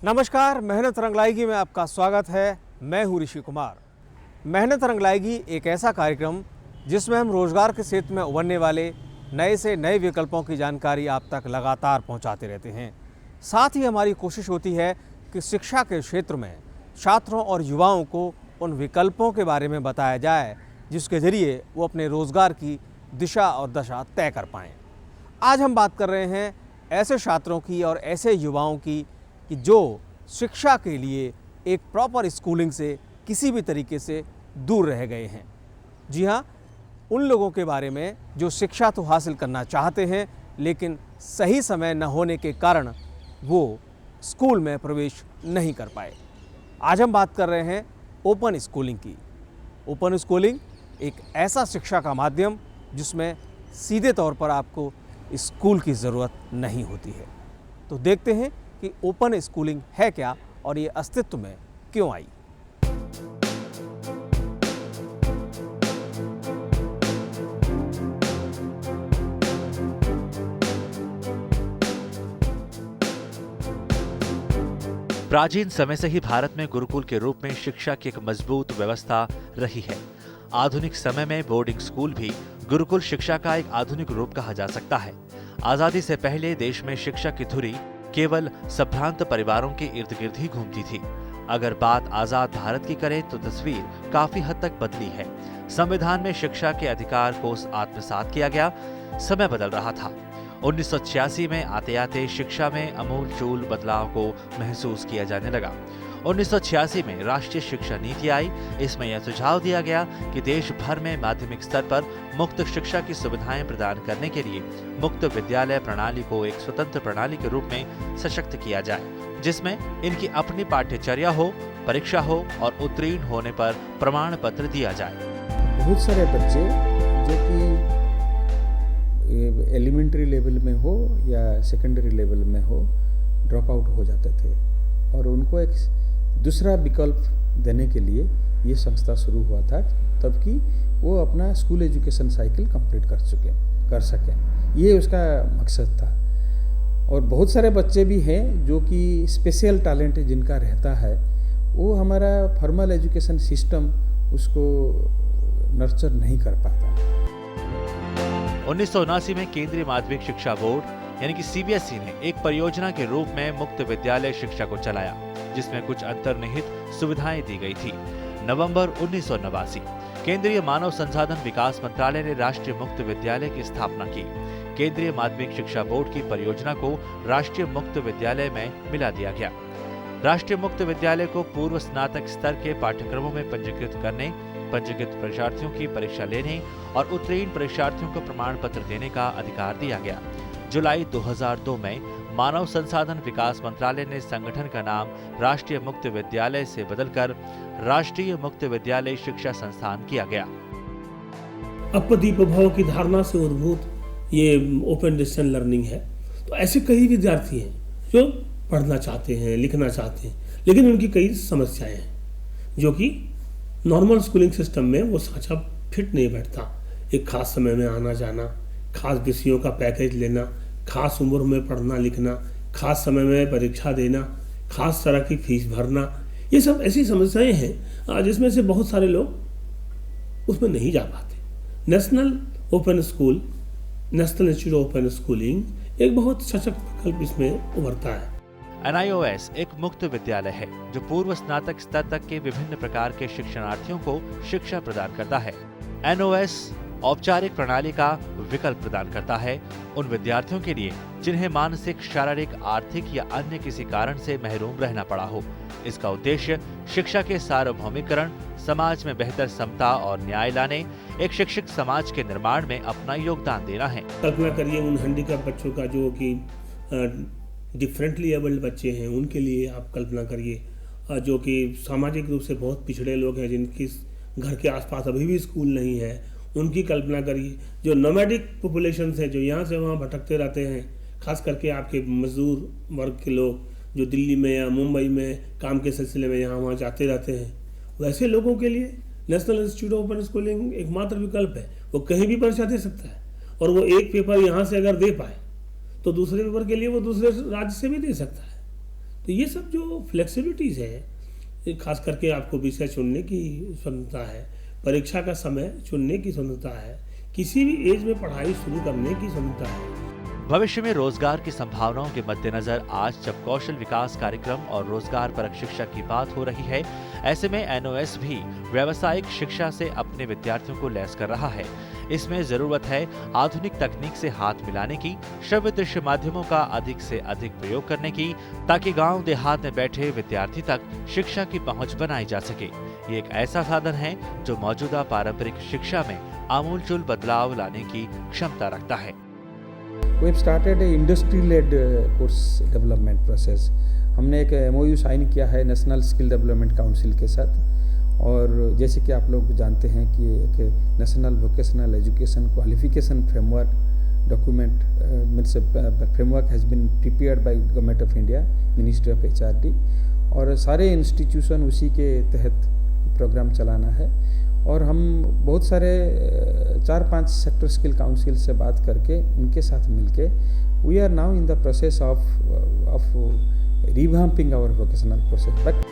नमस्कार, मेहनत रंग लाएगी में आपका स्वागत है। मैं हूँ ऋषि कुमार। मेहनत रंग लाएगी एक ऐसा कार्यक्रम जिसमें हम रोजगार के क्षेत्र में उभरने वाले नए से नए विकल्पों की जानकारी आप तक लगातार पहुंचाते रहते हैं। साथ ही हमारी कोशिश होती है कि शिक्षा के क्षेत्र में छात्रों और युवाओं को उन विकल्पों के बारे में बताया जाए जिसके ज़रिए वो अपने रोजगार की दिशा और दशा तय कर पाएँ। आज हम बात कर रहे हैं ऐसे छात्रों की और ऐसे युवाओं की कि जो शिक्षा के लिए एक प्रॉपर स्कूलिंग से किसी भी तरीके से दूर रह गए हैं। जी हाँ, उन लोगों के बारे में जो शिक्षा तो हासिल करना चाहते हैं लेकिन सही समय न होने के कारण वो स्कूल में प्रवेश नहीं कर पाए। आज हम बात कर रहे हैं ओपन स्कूलिंग की। ओपन स्कूलिंग एक ऐसा शिक्षा का माध्यम जिसमें सीधे तौर पर आपको स्कूल की ज़रूरत नहीं होती है। तो देखते हैं कि ओपन स्कूलिंग है क्या और ये अस्तित्व में क्यों आई। प्राचीन समय से ही भारत में गुरुकुल के रूप में शिक्षा की एक मजबूत व्यवस्था रही है। आधुनिक समय में बोर्डिंग स्कूल भी गुरुकुल शिक्षा का एक आधुनिक रूप कहा जा सकता है। आजादी से पहले देश में शिक्षा की धुरी केवल संभ्रांत परिवारों के इर्द गिर्द ही घूमती थी। अगर बात आजाद भारत की करें तो तस्वीर काफी हद तक बदली है। संविधान में शिक्षा के अधिकार को आत्मसात किया गया। समय बदल रहा था। 1986 में आते आते शिक्षा में अमूलचूल बदलाव को महसूस किया जाने लगा। 1986 में राष्ट्रीय शिक्षा नीति आई। इसमें यह सुझाव दिया गया कि देश भर में माध्यमिक स्तर पर मुक्त शिक्षा की सुविधाएं प्रदान करने के लिए मुक्त विद्यालय प्रणाली को एक स्वतंत्र प्रणाली के रूप में सशक्त किया जाए, जिसमें इनकी अपनी पाठ्यचर्या हो, परीक्षा हो और उत्तीर्ण होने पर प्रमाण पत्र दिया जाए। बहुत सारे बच्चे जो कि एलिमेंट्री लेवल में हो या सेकेंडरी लेवल में हो ड्रॉप आउट हो जाते थे और उनको एक दूसरा विकल्प देने के लिए ये संस्था शुरू हुआ था, तब कि वो अपना स्कूल एजुकेशन साइकिल कंप्लीट कर सकें। ये उसका मकसद था। और बहुत सारे बच्चे भी हैं जो कि स्पेशल टैलेंट जिनका रहता है, वो हमारा फॉर्मल एजुकेशन सिस्टम उसको नर्चर नहीं कर पाता। 1979 में केंद्रीय माध्यमिक शिक्षा बोर्ड यानी कि सीबीएसई ने एक परियोजना के रूप में मुक्त विद्यालय शिक्षा को चलाया, जिसमें कुछ अंतर्निहित सुविधाएं दी गई थी। नवंबर 1989 केंद्रीय मानव संसाधन विकास मंत्रालय ने राष्ट्रीय मुक्त विद्यालय की स्थापना की। केंद्रीय माध्यमिक शिक्षा बोर्ड की परियोजना को राष्ट्रीय मुक्त विद्यालय में मिला दिया गया। राष्ट्रीय मुक्त विद्यालय को पूर्व स्नातक स्तर के पाठ्यक्रमों में पंजीकृत करने, पंजीकृत परीक्षार्थियों की परीक्षा लेने और उत्तीर्ण परीक्षार्थियों को प्रमाण पत्र देने का अधिकार दिया गया। जुलाई 2002 में मानव संसाधन विकास मंत्रालय ने संगठन का नाम राष्ट्रीय मुक्त विद्यालय से बदलकर राष्ट्रीय मुक्त विद्यालय शिक्षा संस्थान किया गया। अपदीपभाव की धारणा से उद्भूत ये ओपन डिस्टेंस लर्निंग है। तो ऐसे कई विद्यार्थी हैं जो पढ़ना चाहते हैं, लिखना चाहते हैं, लेकिन उनकी कई समस्याएं हैं जो कि नॉर्मल स्कूलिंग सिस्टम में वो साँचा फिट नहीं बैठता। एक खास समय में आना जाना, खास विषयों का पैकेज लेना, खास उम्र में पढ़ना लिखना, खास समय में परीक्षा देना, खास तरह की फीस भरना, ये सब ऐसी समस्याएं हैं जिसमें से बहुत सारे लोग उसमें नहीं जा पाते। National open school, national institute of open schooling एक बहुत सशक्त विकल्प इसमें उभरता है। NIOS एक मुक्त विद्यालय है जो पूर्व स्नातक स्तर तक के विभिन्न प्रकार के शिक्षणार्थियों को शिक्षा प्रदान करता है। NOS औपचारिक प्रणाली का विकल्प प्रदान करता है उन विद्यार्थियों के लिए जिन्हें मानसिक, शारीरिक, आर्थिक या अन्य किसी कारण से महरूम रहना पड़ा हो। इसका उद्देश्य शिक्षा के सार्वभौमिकरण, समाज में बेहतर समता और न्याय लाने, एक शिक्षित समाज के निर्माण में अपना योगदान देना है। कल्पना करिए उन हैंडीकैप बच्चों का जो कि डिफरेंटली एबल्ड बच्चे हैं, उनके लिए आप कल्पना करिए जो कि सामाजिक रूप से बहुत पिछड़े लोग हैं, जिनकी घर के आसपास अभी भी स्कूल नहीं है, उनकी कल्पना करिए। जो नोमैडिक पॉपुलेशन है जो यहाँ से वहाँ भटकते रहते हैं, खास करके आपके मजदूर वर्ग के लोग जो दिल्ली में या मुंबई में काम के सिलसिले में यहाँ वहाँ जाते रहते हैं, वैसे लोगों के लिए national institute of open schooling एकमात्र विकल्प है। वो कहीं भी परीक्षा दे सकता है और वो एक पेपर यहाँ से अगर दे पाए तो दूसरे पेपर के लिए वो दूसरे राज्य से भी दे सकता है। तो ये सब जो फ्लेक्सिबिलिटीज़ है, खास करके आपको विषय चुनने की स्वतंत्रता है, परीक्षा का समय चुनने की स्वतंत्रता है, किसी भी एज में पढ़ाई शुरू करने की स्वतंत्रता है। भविष्य में रोजगार की संभावनाओं के मद्देनजर आज जब कौशल विकास कार्यक्रम और रोजगार परक शिक्षा की बात हो रही है, ऐसे में एनओएस भी व्यावसायिक शिक्षा से अपने विद्यार्थियों को लैस कर रहा है। इसमें जरूरत है आधुनिक तकनीक से हाथ मिलाने की, श्रव्य दृश्य माध्यमों का अधिक से अधिक प्रयोग करने की, ताकि गांव देहात में बैठे विद्यार्थी तक शिक्षा की पहुंच बनाई जा सके। ये एक ऐसा साधन है जो मौजूदा पारंपरिक शिक्षा में आमूलचूल बदलाव लाने की क्षमता रखता है। We have started a industry-led course development process. हमने एक MOU साइन किया है नेशनल स्किल डेवलपमेंट काउंसिल के साथ, और जैसे कि आप लोग जानते हैं कि एक national vocational education qualification framework document means framework has been prepared by government of India, ministry of HRD, और सारे इंस्टीट्यूशन उसी के तहत प्रोग्राम चलाना है। और हम बहुत सारे 4-5 सेक्टर स्किल काउंसिल से बात करके उनके साथ मिलके we are now in the process of revamping our vocational courses.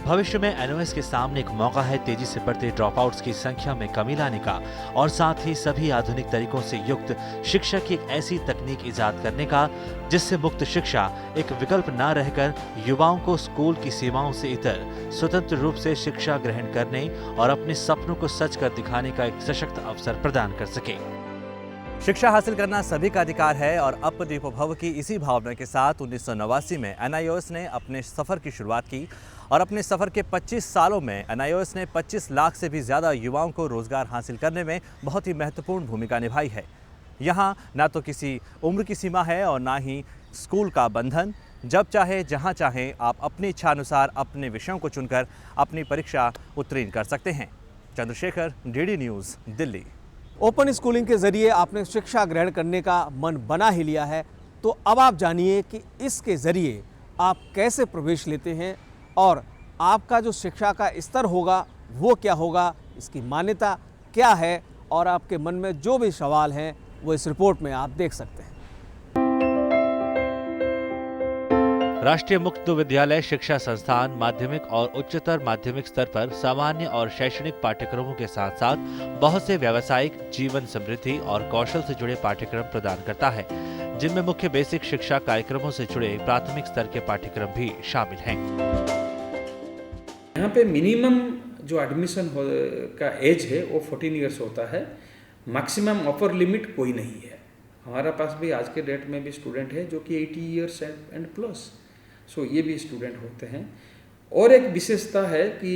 भविष्य में एनओएस के सामने एक मौका है तेजी से बढ़ते ड्रॉपआउट्स की संख्या में कमी लाने का, और साथ ही सभी आधुनिक तरीकों से युक्त शिक्षा की एक ऐसी तकनीक इजाद करने का जिससे मुक्त शिक्षा एक विकल्प न रहकर युवाओं को स्कूल की सीमाओं से इतर स्वतंत्र रूप से शिक्षा ग्रहण करने और अपने सपनों को सच कर दिखाने का एक सशक्त अवसर प्रदान कर सके। शिक्षा हासिल करना सभी का अधिकार है, और अब दीपोभव की इसी भावना के साथ 1989 में एनआईओएस ने अपने सफ़र की शुरुआत की, और अपने सफ़र के 25 सालों में एनआईओएस ने 25 लाख से भी ज़्यादा युवाओं को रोज़गार हासिल करने में बहुत ही महत्वपूर्ण भूमिका निभाई है। यहाँ ना तो किसी उम्र की सीमा है और ना ही स्कूल का बंधन। जब चाहे जहाँ चाहे आप अपनी इच्छानुसार अपने विषयों को चुनकर अपनी परीक्षा उत्तीर्ण कर सकते हैं। Chandrashekhar, DD news, Delhi. Open schooling के ज़रिए आपने शिक्षा ग्रहण करने का मन बना ही लिया है, तो अब आप जानिए कि इसके ज़रिए आप कैसे प्रवेश लेते हैं और आपका जो शिक्षा का स्तर होगा वो क्या होगा, इसकी मान्यता क्या है, और आपके मन में जो भी सवाल हैं वो इस रिपोर्ट में आप देख सकते हैं। राष्ट्रीय मुक्त विद्यालय शिक्षा संस्थान माध्यमिक और उच्चतर माध्यमिक स्तर पर सामान्य और शैक्षणिक पाठ्यक्रमों के साथ साथ बहुत से व्यावसायिक, जीवन समृद्धि और कौशल से जुड़े पाठ्यक्रम प्रदान करता है, जिनमें मुख्य बेसिक शिक्षा कार्यक्रमों से जुड़े प्राथमिक स्तर के पाठ्यक्रम भी शामिल हैं। यहाँ पे मिनिमम जो एडमिशन का एज है वो 14 ईयर्स होता है, मैक्सिमम अपर लिमिट कोई नहीं है। हमारा पास भी आज के डेट में भी स्टूडेंट है जो कि 80 ईयर्स एंड प्लस, सो ये भी स्टूडेंट होते हैं। और एक विशेषता है कि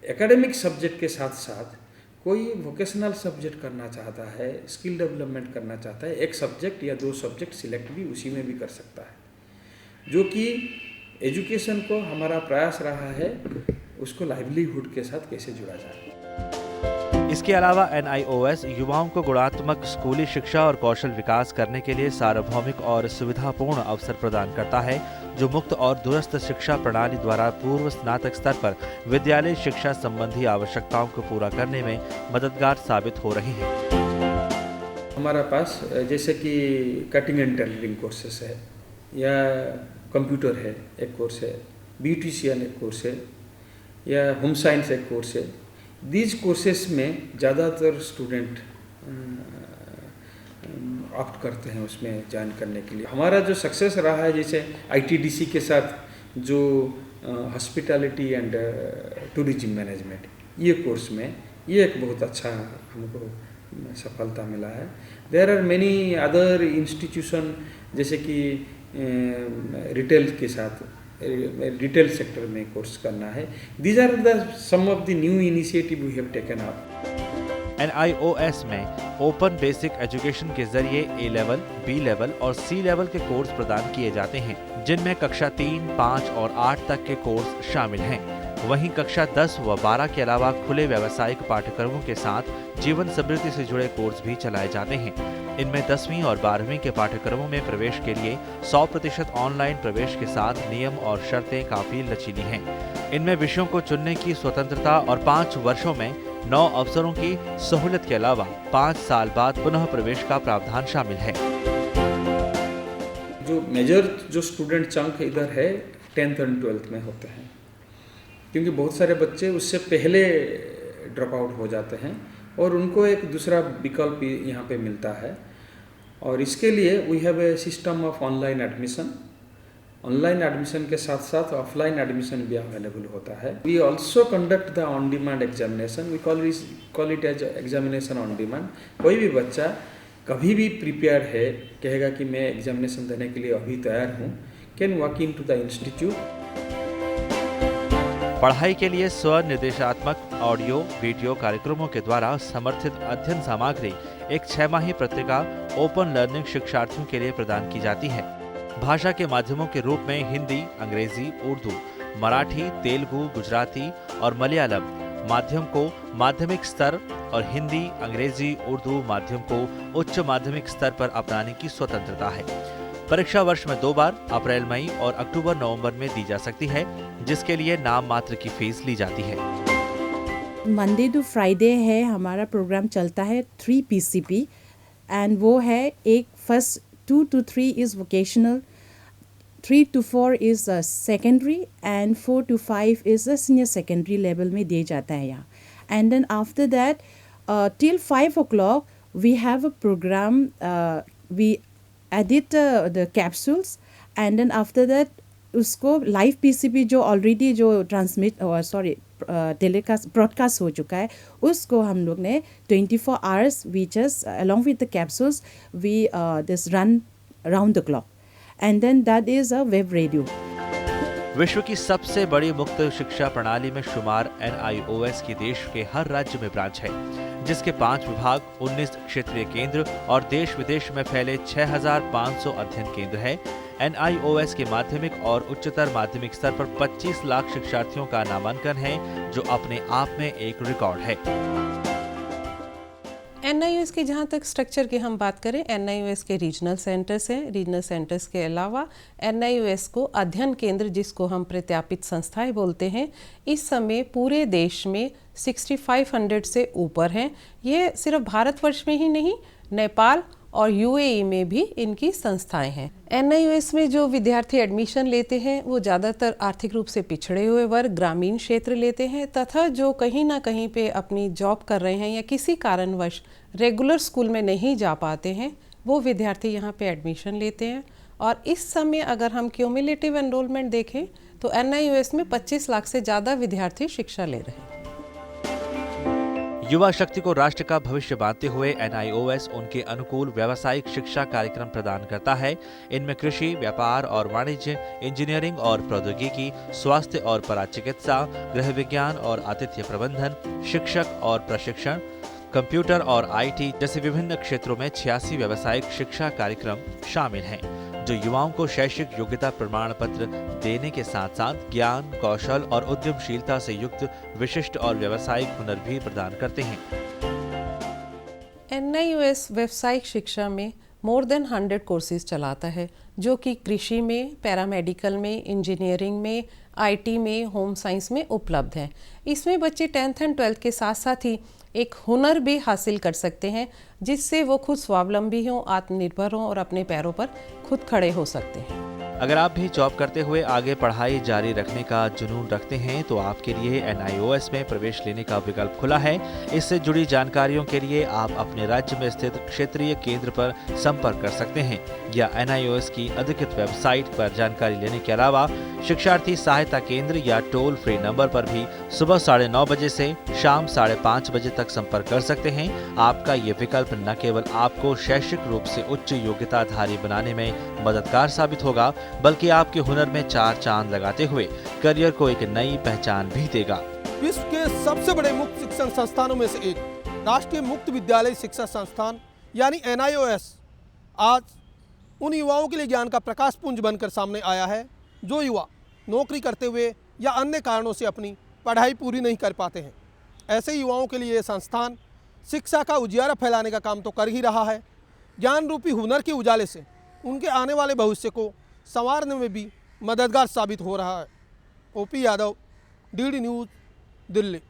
एकेडमिक सब्जेक्ट के साथ साथ कोई वोकेशनल सब्जेक्ट करना चाहता है, स्किल डेवलपमेंट करना चाहता है, एक सब्जेक्ट या 2 सब्जेक्ट सिलेक्ट भी उसी में भी कर सकता है, जो कि एजुकेशन को हमारा प्रयास रहा है उसको लाइवलीहुड के साथ कैसे जुड़ा जाए। इसके अलावा एनआईओएस युवाओं को गुणात्मक स्कूली शिक्षा और कौशल विकास करने के लिए सार्वभौमिक और सुविधापूर्ण अवसर प्रदान करता है, जो मुक्त और दूरस्थ शिक्षा प्रणाली द्वारा पूर्व स्नातक स्तर पर विद्यालय शिक्षा संबंधी आवश्यकताओं को पूरा करने में मददगार साबित हो रही है। हमारा पास जैसे कि कटिंग एंड टेलरिंग कोर्सेस है, या कंप्यूटर है एक कोर्स है, ब्यूटिशियन एक कोर्स है, या होम साइंस एक कोर्स है। दीज कोर्सेस में ज़्यादातर स्टूडेंट ऑप्ट करते हैं उसमें ज्वाइन करने के लिए। हमारा जो सक्सेस रहा है, जैसे आईटीडीसी के साथ जो हॉस्पिटैलिटी एंड टूरिज्म मैनेजमेंट, ये कोर्स में ये एक बहुत अच्छा हमको सफलता मिला है। There are many other institution, जैसे कि रिटेल के साथ रिटेल सेक्टर में कोर्स करना है। These are the some of the new initiative we have taken up. NIOS में ओपन बेसिक एजुकेशन के जरिए ए लेवल, बी लेवल और सी लेवल के कोर्स प्रदान किए जाते हैं, जिनमें कक्षा 3, 5 और 8 तक के कोर्स शामिल हैं। वहीं कक्षा 10 व 12 के अलावा खुले व्यावसायिक पाठ्यक्रमों के साथ जीवन समृद्धि से जुड़े कोर्स भी चलाए जाते हैं। इनमें 10वीं और 12वीं के पाठ्यक्रमों में प्रवेश के लिए 100% ऑनलाइन प्रवेश के साथ नियम और शर्तें काफी लचीली हैं। इनमें विषयों को चुनने की स्वतंत्रता और 5 वर्षों में 9 अवसरों की सहूलियत के अलावा 5 साल बाद पुनः प्रवेश का प्रावधान शामिल है। जो मेजर जो स्टूडेंट चंक इधर है 10th और 12th में होते हैं, क्योंकि बहुत सारे बच्चे उससे पहले ड्रॉप आउट हो जाते हैं और उनको एक दूसरा विकल्प यहाँ पे मिलता है। और इसके लिए we have a system of online admission. Online admission के साथ साथ ऑफलाइन एडमिशन भी अवेलेबल होता है। We also conduct the on demand examination. We call it as examination on demand. कोई भी बच्चा कभी भी प्रिपेयर है, कहेगा कि मैं एग्जामिनेशन देने के लिए अभी तैयार हूँ, can walk into the institute. पढ़ाई के लिए स्व निर्देशात्मक ऑडियो वीडियो कार्यक्रमों के द्वारा समर्थित अध्ययन सामग्री एक 6 माही पत्रिका ओपन लर्निंग शिक्षार्थियों के लिए प्रदान की जाती है। भाषा के माध्यमों के रूप में हिंदी, अंग्रेजी, उर्दू, मराठी, तेलुगु, गुजराती और मलयालम माध्यम को माध्यमिक स्तर और हिंदी, अंग्रेजी, उर्दू माध्यम को उच्च माध्यमिक स्तर पर अपनाने की स्वतंत्रता है। परीक्षा वर्ष में 2 बार अप्रैल, मई और अक्टूबर, नवंबर में दी जा सकती है, जिसके लिए नाम मात्र की फीस ली जाती है। मंडे टू फ्राइडे है हमारा प्रोग्राम चलता है 3 PCP एंड वो है एक first 2 to 3 is vocational, 3 to 4 is secondary and 4 to 5 is senior secondary level में दिया जाता है यहाँ। And then after that till 5 o'clock we have a program, we edit the capsules and then after that उसको live PCP जो already जो telecast broadcast हो चुका है उसको हम लोग ने 24 hours we just along with the capsules we this run round the clock and then that is a web radio. विश्व की सबसे बड़ी मुक्त शिक्षा प्रणाली में शुमार NIOS की देश के हर राज्य में ब्रांच है, जिसके 5 विभाग, 19 क्षेत्रीय केंद्र और देश विदेश में फैले 6500 अध्ययन केंद्र है। NIOS के माध्यमिक और उच्चतर माध्यमिक स्तर पर 25 लाख शिक्षार्थियों का नामांकन है, जो अपने आप में एक रिकॉर्ड है। NIOS की जहाँ तक स्ट्रक्चर की हम बात करें, NIOS के रीजनल सेंटर्स हैं। रीजनल सेंटर्स के अलावा NIOS को अध्ययन केंद्र, जिसको हम प्रत्यापित संस्थाएं बोलते हैं, इस समय पूरे देश में 6500 से ऊपर हैं। ये सिर्फ भारतवर्ष में ही नहीं, नेपाल और UAE में भी इनकी संस्थाएं हैं। NIOS में जो विद्यार्थी एडमिशन लेते हैं वो ज़्यादातर आर्थिक रूप से पिछड़े हुए वर्ग, ग्रामीण क्षेत्र लेते हैं, तथा जो कहीं ना कहीं पे अपनी जॉब कर रहे हैं या किसी कारणवश रेगुलर स्कूल में नहीं जा पाते हैं, वो विद्यार्थी यहाँ पे एडमिशन लेते हैं। और इस समय अगर हम क्यूमुलेटिव एनरोलमेंट देखें तो NIOS में 25 लाख से ज़्यादा विद्यार्थी शिक्षा ले रहे हैं। युवा शक्ति को राष्ट्र का भविष्य मानते हुए NIOS उनके अनुकूल व्यावसायिक शिक्षा कार्यक्रम प्रदान करता है। इनमें कृषि, व्यापार और वाणिज्य, इंजीनियरिंग और प्रौद्योगिकी, स्वास्थ्य और पराचिकित्सा, गृह विज्ञान और आतिथ्य प्रबंधन, शिक्षक और प्रशिक्षण, कंप्यूटर और IT जैसे विभिन्न क्षेत्रों में 86 व्यावसायिक शिक्षा कार्यक्रम शामिल हैं, जो युवाओं को शैक्षिक योग्यता प्रमाण पत्र देने के साथ साथ ज्ञान, कौशल और उद्यमशीलता से युक्त विशिष्ट और व्यावसायिक हुनर भी प्रदान करते हैं। NIOS व्यावसायिक शिक्षा में मोर देन 100 कोर्सेज चलाता है, जो कि कृषि में, पैरामेडिकल में, इंजीनियरिंग में, IT में, होम साइंस में उपलब्ध हैं। इसमें बच्चे 10th एंड 12th के साथ साथ ही एक हुनर भी हासिल कर सकते हैं, जिससे वो खुद स्वावलंबी हों, आत्मनिर्भर हों और अपने पैरों पर खुद खड़े हो सकते हैं। अगर आप भी जॉब करते हुए आगे पढ़ाई जारी रखने का जुनून रखते हैं तो आपके लिए NIOS में प्रवेश लेने का विकल्प खुला है। इससे जुड़ी जानकारियों के लिए आप अपने राज्य में स्थित क्षेत्रीय केंद्र पर संपर्क कर सकते हैं या NIOS की अधिकृत वेबसाइट पर जानकारी लेने के अलावा शिक्षार्थी सहायता केंद्र या टोल फ्री नंबर पर भी सुबह 9:30 बजे से शाम 5:30 बजे तक संपर्क कर सकते हैं। आपका ये विकल्प न केवल आपको शैक्षिक रूप से उच्च योग्यताधारी बनाने में मददगार साबित होगा, बल्कि आपके हुनर में 4 चांद लगाते हुए करियर को एक नई पहचान भी देगा। विश्व के सबसे बड़े मुक्त शिक्षण संस्थानों में से एक राष्ट्रीय मुक्त विद्यालय शिक्षा संस्थान यानी NIOS आज उन युवाओं के लिए ज्ञान का प्रकाश पुंज बनकर सामने आया है, जो युवा नौकरी करते हुए या अन्य कारणों से अपनी पढ़ाई पूरी नहीं कर पाते हैं। ऐसे युवाओं के लिए ये संस्थान शिक्षा का उजियारा फैलाने का काम तो कर ही रहा है, ज्ञान रूपी हुनर के उजाले से उनके आने वाले भविष्य को संवारने में भी मददगार साबित हो रहा है। OP Yadav, DD news, Delhi.